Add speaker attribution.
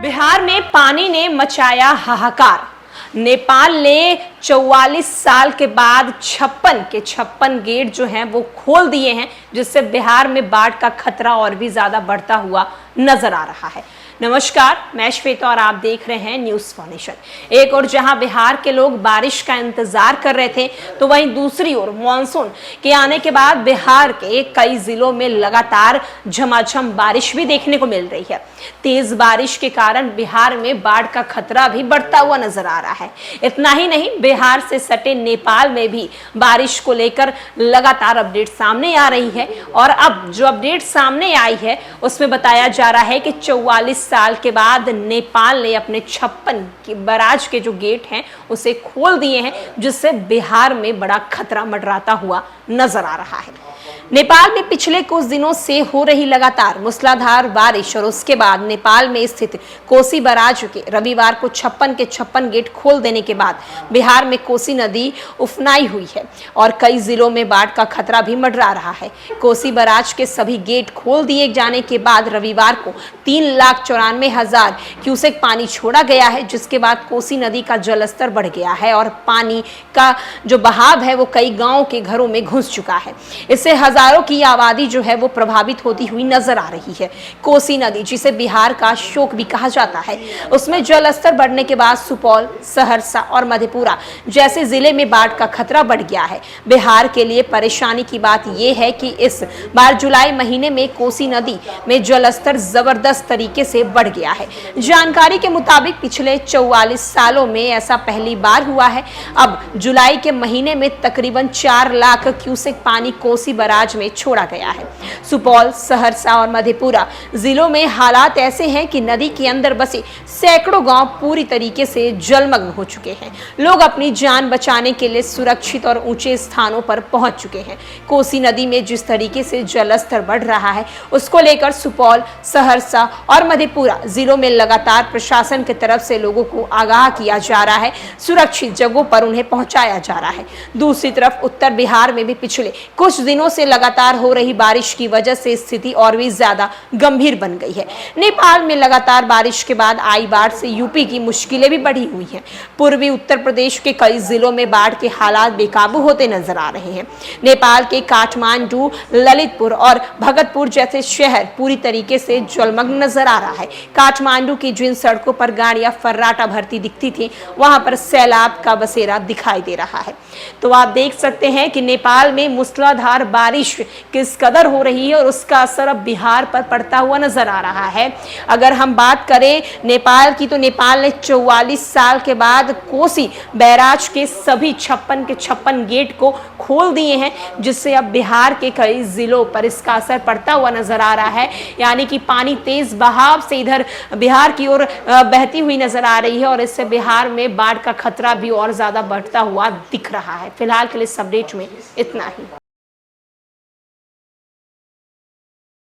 Speaker 1: बिहार में पानी ने मचाया हाहाकार। नेपाल ने 44 साल के बाद 56 गेट जो हैं वो खोल दिए हैं, जिससे बिहार में बाढ़ का खतरा और भी ज्यादा बढ़ता हुआ नजर आ रहा है। नमस्कार, मैं श्वेता और आप देख रहे हैं न्यूज़ फॉर नेशन। एक और जहां बिहार के लोग बारिश का इंतजार कर रहे थे, तो वहीं दूसरी ओर मानसून के आने के बाद बिहार के कई जिलों में लगातार झमाझम बारिश भी देखने को मिल रही है। तेज बारिश के कारण बिहार में बाढ़ का खतरा भी बढ़ता हुआ नजर आ रहा है। इतना ही नहीं, बिहार से सटे नेपाल में भी बारिश को लेकर लगातार अपडेट सामने आ रही है। और अब जो अपडेट सामने आई है उसमें बताया जा रहा है कि 44 साल के बाद नेपाल ने अपने 56 बैराज के जो गेट हैं उसे खोल दिए हैं, जिससे बिहार में बड़ा खतरा मंडराता हुआ नजर आ रहा है। नेपाल में पिछले कुछ दिनों से हो रही लगातार मूसलाधार बारिश और उसके बाद नेपाल में स्थित कोसी बैराज के रविवार को 56 गेट खोल देने के बाद बिहार में कोसी नदी उफनाई हुई है और कई जिलों में बाढ़ का खतरा भी मंडरा रहा है। कोसी बैराज के सभी गेट खोल दिए जाने के बाद रविवार को 3,94,000 क्यूसेक पानी छोड़ा गया है, जिसके बाद कोसी नदी का जलस्तर बढ़ गया है और पानी का जो बहाव है वो कई गांवों के घरों में घुस चुका है। इससे हजारों की आबादी जो है वो प्रभावित होती हुई नजर आ रही है। कोसी नदी, जिसे बिहार का शोक भी कहा जाता है, उसमें जल स्तर बढ़ने के बाद सुपौल, सहरसा और मधेपुरा जैसे जिले में बाढ़ का खतरा बढ़ गया है। बिहार के लिए परेशानी की बात यह है कि इस बार जुलाई महीने में कोसी नदी में जल स्तर जबरदस्त तरीके से बढ़ गया है। जानकारी के मुताबिक पिछले 44 सालों में ऐसा पहली बार हुआ है। अब जुलाई के महीने में तकरीबन 4 लाख क्यूसेक पानी कोसी बैराज में छोड़ा गया है। सुपौल, सहरसा और मधेपुरा जिलों में हालात ऐसे हैं कि नदी के अंदर बसे सैकड़ों गांव पूरी तरीके से जलमग्न हो चुके हैं। लोग अपनी जान बचाने के लिए सुरक्षित और ऊंचे स्थानों पर पहुंच चुके हैं। कोसी नदी में जिस तरीके से जलस्तर बढ़ रहा है, उसको लेकर सुपौल, सहरसा और मधेपुरा जिलों में लगातार प्रशासन की तरफ से लोगों को आगाह किया जा रहा है, सुरक्षित जगहों पर उन्हें पहुंचाया जा रहा है। दूसरी तरफ उत्तर बिहार में भी पिछले कुछ दिनों से लगातार हो रही बारिश की वजह से स्थिति और भी ज्यादा गंभीर बन गई है। नेपाल में लगातार बारिश के बाद आई बाढ़ से यूपी की मुश्किलें भी बढ़ी हुई हैं। पूर्वी उत्तर प्रदेश के कई जिलों में बाढ़ के हालात बेकाबू होते नजर आ रहे हैं। नेपाल के काठमांडू, ललितपुर और भगतपुर जैसे शहर पूरी तरीके से जलमग्न नजर आ रहा है। काठमांडू की जिन सड़कों पर गाड़ियां फर्राटा भरती दिखती थी, वहां पर सैलाब का बसेरा दिखाई दे रहा है। तो आप देख सकते हैं कि नेपाल में मूसलाधार बारिश किस कदर हो रही है और उसका असर अब बिहार पर पड़ता हुआ नजर आ रहा है। अगर हम बात करें नेपाल की, तो नेपाल ने 44 साल के बाद कोसी बैराज के सभी 56 गेट को खोल दिए हैं, जिससे अब बिहार के कई जिलों पर इसका असर पड़ता हुआ नजर आ रहा है। यानी कि पानी तेज बहाव से इधर बिहार की ओर बहती हुई नजर आ रही है और इससे बिहार में बाढ़ का खतरा भी और ज्यादा बढ़ता हुआ दिख रहा है। फिलहाल के लिए इस अपडेट में इतना ही।